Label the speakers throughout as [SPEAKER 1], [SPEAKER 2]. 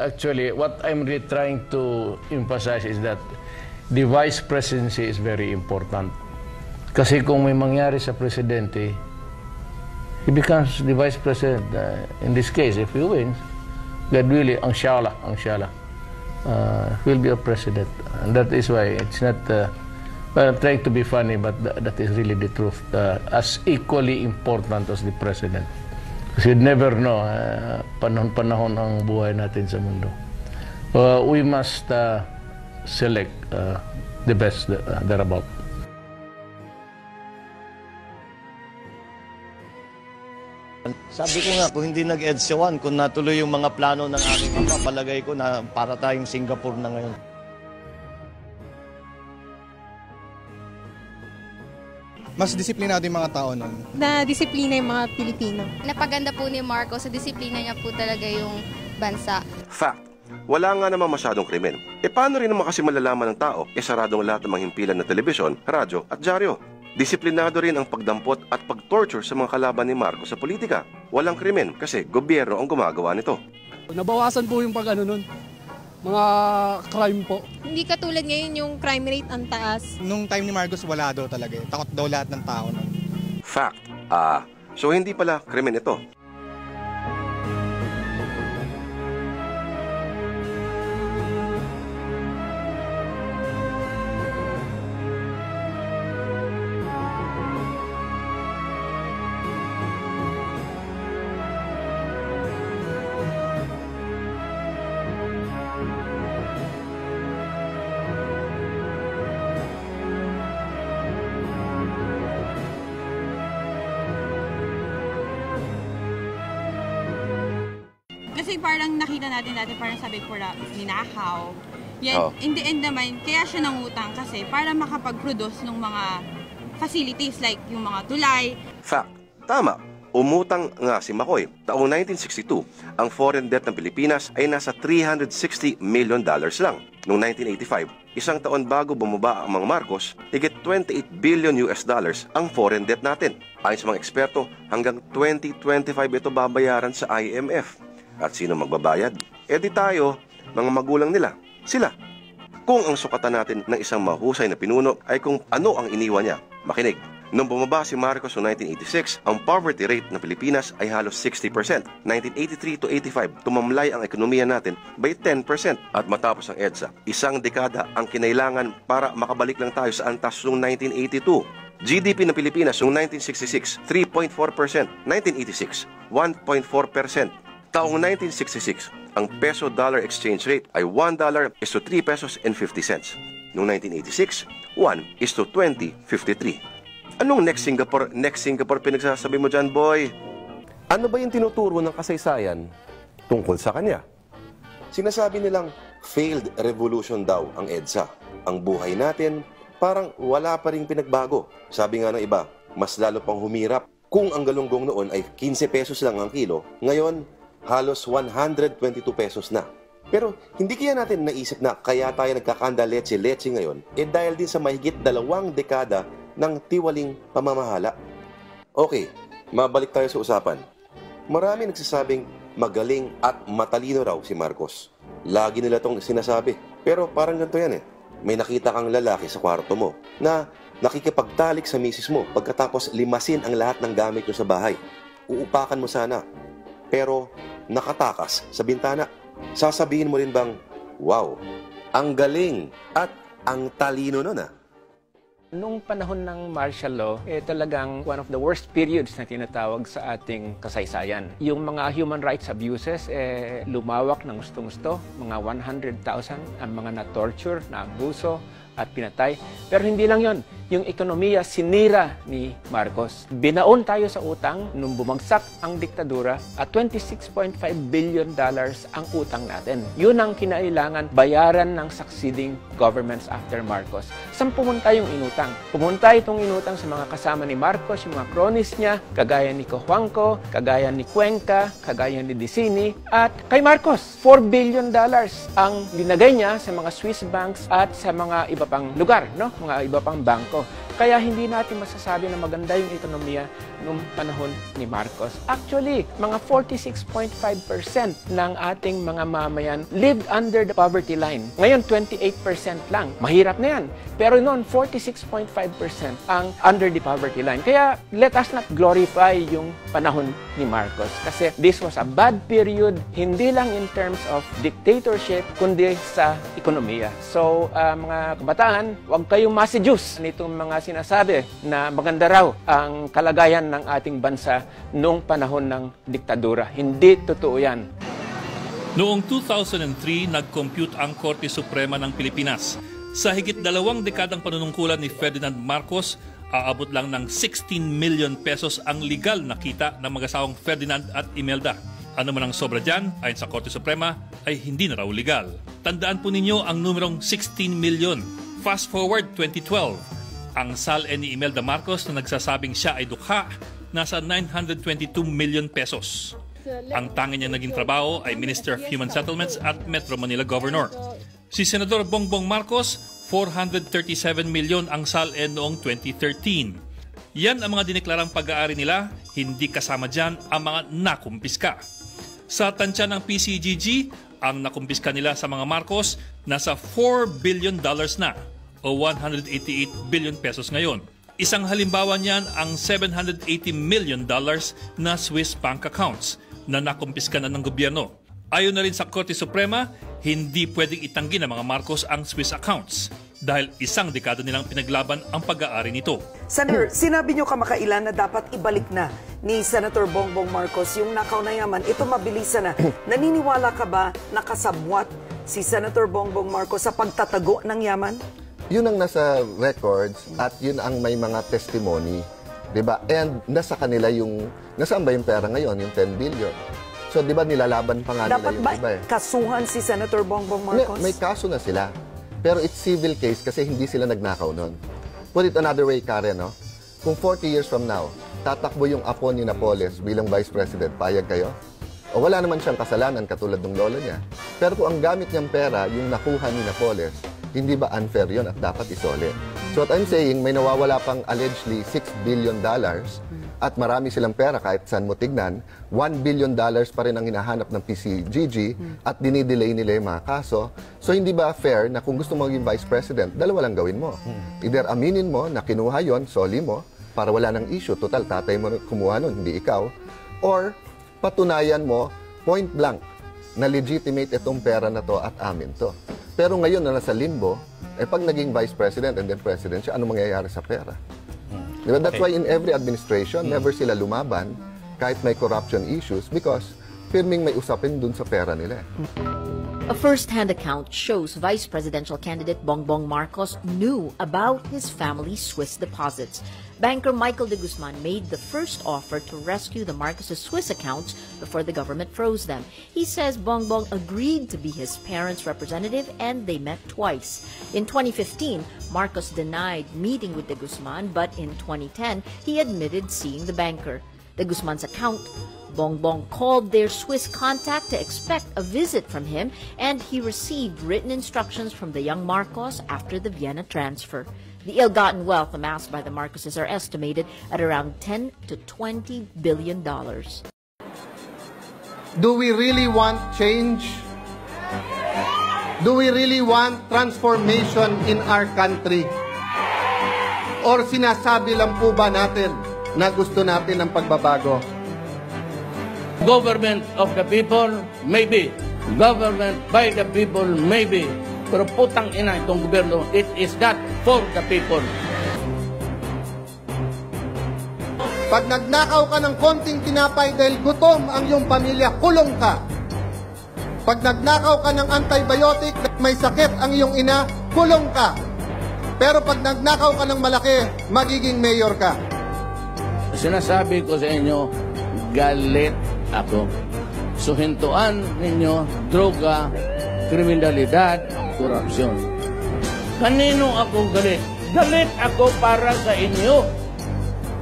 [SPEAKER 1] actually, what I'm really trying to emphasize is that the vice presidency is very important. Kasi kung may mangyari sa presidente, he becomes the vice president. In this case, if he wins, God willing, inshallah, will be a president. And that is why it's not, well, I'm trying to be funny, but that is really the truth. As equally important as the president. Because you'd never know, panahon-panahon ang buhay natin sa mundo. We must select the best thereabout.
[SPEAKER 2] Sabi ko nga, kung hindi nag-EDSA 1, kung natuloy yung mga plano ng aking ama, palagay ko na para tayong Singapore na ngayon.
[SPEAKER 3] Mas disiplinado yung mga tao nun.
[SPEAKER 4] Na-disiplina yung mga Pilipino.
[SPEAKER 5] Napaganda po ni Marcos, sa disiplina niya po talaga yung bansa.
[SPEAKER 6] Fact. Wala nga naman masyadong krimen. E paano rin naman kasi malalaman ng tao, saradong lahat ng mga himpilan na telebisyon, radyo at dyaryo. Disiplinado rin ang pagdampot at pag-torture sa mga kalaban ni Marcos sa politika. Walang krimen kasi gobyerno ang gumagawa nito.
[SPEAKER 7] Nabawasan po yung nun, mga crime po.
[SPEAKER 4] Hindi katulad ngayon yung crime rate ang taas.
[SPEAKER 3] Nung time ni Marcos, wala daw talaga. Takot daw lahat ng tao nun.
[SPEAKER 6] Fact. So hindi pala krimen ito.
[SPEAKER 8] Kasi parang nakita natin parang sabi ko na ninakaw. Yan, in the end naman, kaya siya nangutang kasi para makapag-produce ng mga facilities like yung mga tulay.
[SPEAKER 6] Fact. Tama. Umutang nga si Macoy. Taong 1962, ang foreign debt ng Pilipinas ay nasa $360 million lang. Noong 1985, isang taon bago bumaba ang mga Marcos, higit $28 billion ang foreign debt natin. Ayon sa mga eksperto, hanggang 2025 ito babayaran sa IMF. At sino magbabayad? E di tayo, mga magulang nila, sila. Kung ang sukatan natin ng isang mahusay na pinuno ay kung ano ang iniwan niya, makinig. Nung bumaba si Marcos noong 1986, ang poverty rate ng Pilipinas ay halos 60%. 1983 to 85, tumamlay ang ekonomiya natin by 10%. At matapos ang EDSA, isang dekada ang kinailangan para makabalik lang tayo sa antas noong 1982. GDP ng Pilipinas noong 1966, 3.4%. 1986, 1.4%. Taong 1966, ang peso-dollar exchange rate ay $1 is to 3 pesos and 50 cents. Noong 1986, 1 is to 20.53. Anong next Singapore pinagsasabi mo dyan, boy? Ano ba yung tinuturo ng kasaysayan tungkol sa kanya? Sinasabi nilang failed revolution daw ang EDSA. Ang buhay natin parang wala pa ring pinagbago. Sabi nga ng iba, mas lalo pang humirap. Kung ang galunggong noon ay 15 pesos lang ang kilo, ngayon halos 122 pesos na. Pero hindi kaya natin naisip na kaya tayo nagkakanda leche-leche ngayon dahil din sa mahigit 2 dekada ng tiwaling pamamahala. Okay, mabalik tayo sa usapan. Marami nagsasabing magaling at matalino raw si Marcos. Lagi nila itong sinasabi. Pero parang ganito yan May nakita kang lalaki sa kwarto mo na nakikipagtalik sa misis mo pagkatapos limasin ang lahat ng gamit nyo sa bahay. Uupakan mo sana. Pero nakatakas sa bintana. Sasabihin mo rin bang, wow, ang galing at ang talino nun
[SPEAKER 9] Nung panahon ng martial law, talagang one of the worst periods na tinatawag sa ating kasaysayan. Yung mga human rights abuses, lumawak ng gustong-gusto. Mga 100,000 ang mga na-torture, na-abuso at pinatay. Pero hindi lang yon. Yung ekonomiya sinira ni Marcos. Binaon tayo sa utang nung bumagsak ang diktadura at $26.5 billion ang utang natin. Yun ang kinailangan bayaran ng succeeding governments after Marcos. Saan pumunta yung inutang? Pumunta itong inutang sa mga kasama ni Marcos, yung mga cronies niya, kagaya ni Cojuangco, kagaya ni Cuenca, kagaya ni Dicini, at kay Marcos. $4 billion ang dinagay niya sa mga Swiss banks at sa mga iba pang lugar, no? Mga iba pang bangko. Kaya hindi natin masasabi na maganda yung ekonomiya noong panahon ni Marcos. Actually, mga 46.5% ng ating mga mamayan lived under the poverty line. Ngayon, 28% lang. Mahirap na yan. Pero noon, 46.5% ang under the poverty line. Kaya let us not glorify yung panahon ni Marcos. Kasi this was a bad period, hindi lang in terms of dictatorship, kundi sa ekonomiya. So, mga kabataan, huwag kayong masidyus nitong mga sinasabi na maganda raw ang kalagayan ng ating bansa noong panahon ng diktadura. Hindi totoo yan.
[SPEAKER 10] Noong 2003, nag-compute ang Korte Suprema ng Pilipinas. Sa higit 2 dekadang panunungkulan ni Ferdinand Marcos, aabot lang ng 16 million pesos ang legal na kita ng mag-asawang Ferdinand at Imelda. Ano man ang sobra dyan, ayon sa Korte Suprema, ay hindi na raw legal. Tandaan po ninyo ang numerong 16 million. Fast forward 2012. Ang SALN ni Imelda Marcos na nagsasabing siya ay dukha, nasa 922 million pesos. Ang tanging niya naging trabaho ay Minister of Human Settlements at Metro Manila Governor. Si Senador Bongbong Marcos, 437 million ang SALN noong 2013. Yan ang mga dineklarang pag-aari nila, hindi kasama dyan ang mga nakumpiska. Sa tansya ng PCGG, ang nakumpiska nila sa mga Marcos, nasa $4 billion na o 188 billion pesos ngayon. Isang halimbawa niyan ang $780 million na Swiss bank accounts na nakumpiska na ng gobyerno. Ayon na rin sa Korte Suprema, hindi pwedeng itanggi ng mga Marcos ang Swiss accounts dahil isang dekada nilang pinaglaban ang pag-aari nito.
[SPEAKER 11] Senator, sinabi niyo kamakailan na dapat ibalik na ni Senator Bongbong Marcos yung nakaw na yaman. Ito mabilisan na. Naniniwala ka ba na kasabwat si Senator Bongbong Marcos sa pagtatago ng yaman?
[SPEAKER 12] Yun ang nasa records at yun ang may mga testimony, 'di ba? And nasa kanila yung nasaan ba yung pera ngayon, yung 10 billion. So 'di ba nilalaban pa nga
[SPEAKER 11] dapat
[SPEAKER 12] nila yung iba.
[SPEAKER 11] Dapat ba kasuhan si Senator Bongbong Marcos?
[SPEAKER 12] May kaso na sila. Pero it's civil case kasi hindi sila nagnakaw noon. Put it another way, Karen, no? Kung 40 years from now, tatakbo yung apo ni Napoles bilang Vice President, payag kayo? O wala naman siyang kasalanan katulad ng lolo niya. Pero kung ang gamit niyang pera, yung nakuha ni Napoles, hindi ba unfair yun at dapat isole? So what I'm saying, may nawawala pang allegedly $6 billion at marami silang pera kahit saan mo tignan, $1 billion pa rin ang hinahanap ng PCGG at dinidelay nila yung mga kaso. So hindi ba fair na kung gusto mo maging Vice President, dalawa lang gawin mo. Either aminin mo na kinuha yon, soli mo, para wala ng issue, total tatay mo kumuha nun, hindi ikaw, or patunayan mo, point blank, na legitimate itong pera na to at amin to. Pero ngayon na nasa limbo, pag naging Vice President and then President siya, ano mangyayari sa pera? Diba? That's why in every administration, never sila lumaban kahit may corruption issues because firming may usapin dun sa pera nila.
[SPEAKER 13] A first-hand account shows Vice Presidential candidate Bongbong Marcos knew about his family's Swiss deposits. Banker Michael de Guzman made the first offer to rescue the Marcos' Swiss accounts before the government froze them. He says Bongbong agreed to be his parents' representative and they met twice. In 2015, Marcos denied meeting with de Guzman, but in 2010, he admitted seeing the banker. De Guzman's account, Bongbong called their Swiss contact to expect a visit from him, and he received written instructions from the young Marcos after the Vienna transfer. The ill-gotten wealth amassed by the Marcoses are estimated at around $10 to $20 billion.
[SPEAKER 14] Do we really want change? Do we really want transformation in our country? Or sinasabi lang po ba natin na gusto natin ng pagbabago?
[SPEAKER 15] Government of the people, maybe. Government by the people, maybe. Pero putang ina itong gobyerno, it is not for the people.
[SPEAKER 14] Pag nagnakaw ka ng konting tinapay dahil gutom ang iyong pamilya, kulong ka. Pag nagnakaw ka ng antibiotic, may sakit ang iyong ina, kulong ka. Pero pag nagnakaw ka ng malaki, magiging mayor ka.
[SPEAKER 15] Sinasabi ko sa inyo, galit ako. Suhintuan ninyo, droga, kriminalidad, korupsyon. Kanino ako galit? Galit ako para sa inyo.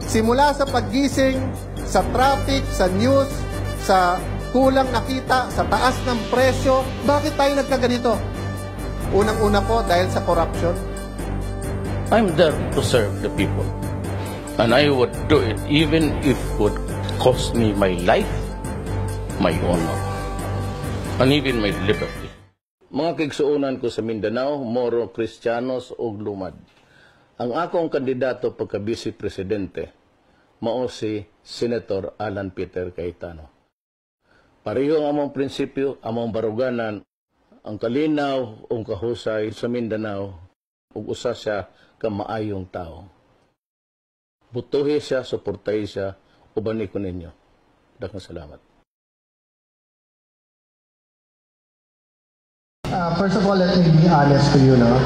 [SPEAKER 14] Simula sa paggising, sa traffic, sa news, sa kulang nakita, sa taas ng presyo, bakit tayo nagkaganito? Unang-una po dahil sa corruption.
[SPEAKER 15] I'm there to serve the people. And I would do it even if it would cost me my life, my honor, and even my liberty.
[SPEAKER 1] Mga kaigsuunan ko sa Mindanao, Moro, Kristiyanos o Lumad. Ang akong kandidato pagka-vice presidente, mao si Senator Alan Peter Cayetano. Pareho ang among prinsipyo, among baruganan, ang kalinaw o kahusay sa Mindanao, ug usa siya ka maayong tao. Butuhi siya, suportahi siya, ubani ko ninyo. Daghang salamat.
[SPEAKER 14] First of all, let me be honest to you, no?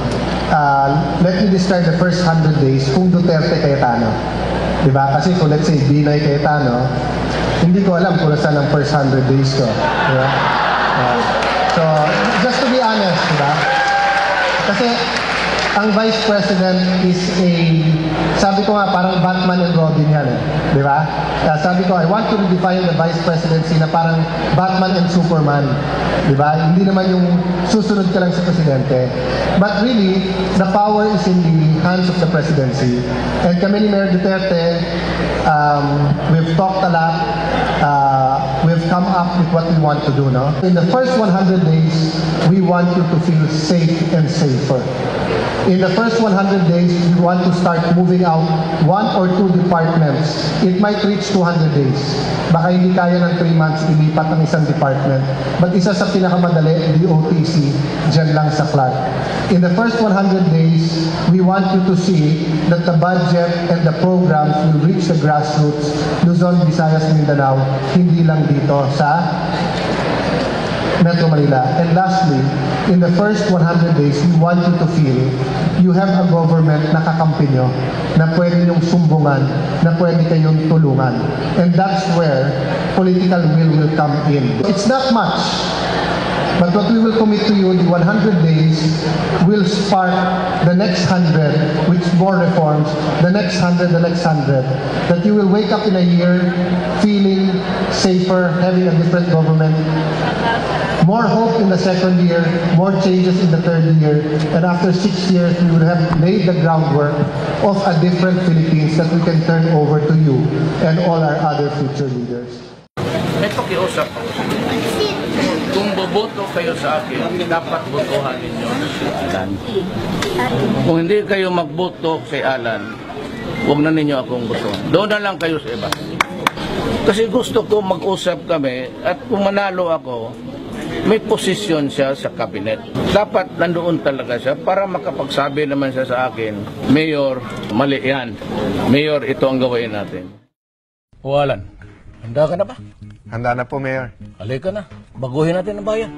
[SPEAKER 14] Let me describe the first 100 days kung Duterte Cayetano. Diba? Kasi kung let's say Binay Cayetano, hindi ko alam kung saan ang first 100 days ko. Diba? So, just to be honest, diba? Kasi ang Vice President is sabi ko nga parang Batman and Robin yan eh. Di ba? Sabi ko, I want to redefine the Vice Presidency na parang Batman and Superman. Di ba? Hindi naman yung susunod ka lang sa Presidente. But really, the power is in the hands of the Presidency. And kami ni Mayor Duterte, we've talked a lot. We've come up with what we want to do, no? In the first 100 days, we want you to feel safe and safer. In the first 100 days, we want to start moving out 1 or 2 departments. It might reach 200 days. Baka hindi kaya ng 3 months ilipat ang isang department. But isa sa pinakamadali, DOTC, dyan lang sa Clark. In the first 100 days, we want you to see that the budget and the programs will reach the grassroots, Luzon, Visayas, Mindanao, hindi lang dito sa Metro Manila. And lastly, in the first 100 days, we want you to feel you have a government na kakampi nyo, na pwede nyong sumbungan, na pwede kayong tulungan. And that's where political will come in. It's not much, but what we will commit to you in the 100 days will spark the next 100, which more reforms, the next 100, the next 100, that you will wake up in a year feeling safer, having a different government, more hope in the second year, more changes in the third year, and after 6 years, we would have laid the groundwork of a different Philippines that we can turn over to you and all our other future leaders.
[SPEAKER 15] May pakiusap ako. Kung boboto kayo sa akin, dapat botohan ninyo si Alan. Kung hindi kayo magboto kay Alan, huwag na ninyo akong botohan. Doon na lang kayo sa iba. Kasi gusto ko mag-usap kami at kung manalo ako, may posisyon siya sa kabinet. Dapat nandoon talaga siya para makapagsabi naman siya sa akin, Mayor, mali yan. Mayor, ito ang gawain natin.
[SPEAKER 1] O Alan, handa ka na ba?
[SPEAKER 12] Handa na po, Mayor.
[SPEAKER 1] Halika na, baguhin natin ang bayan.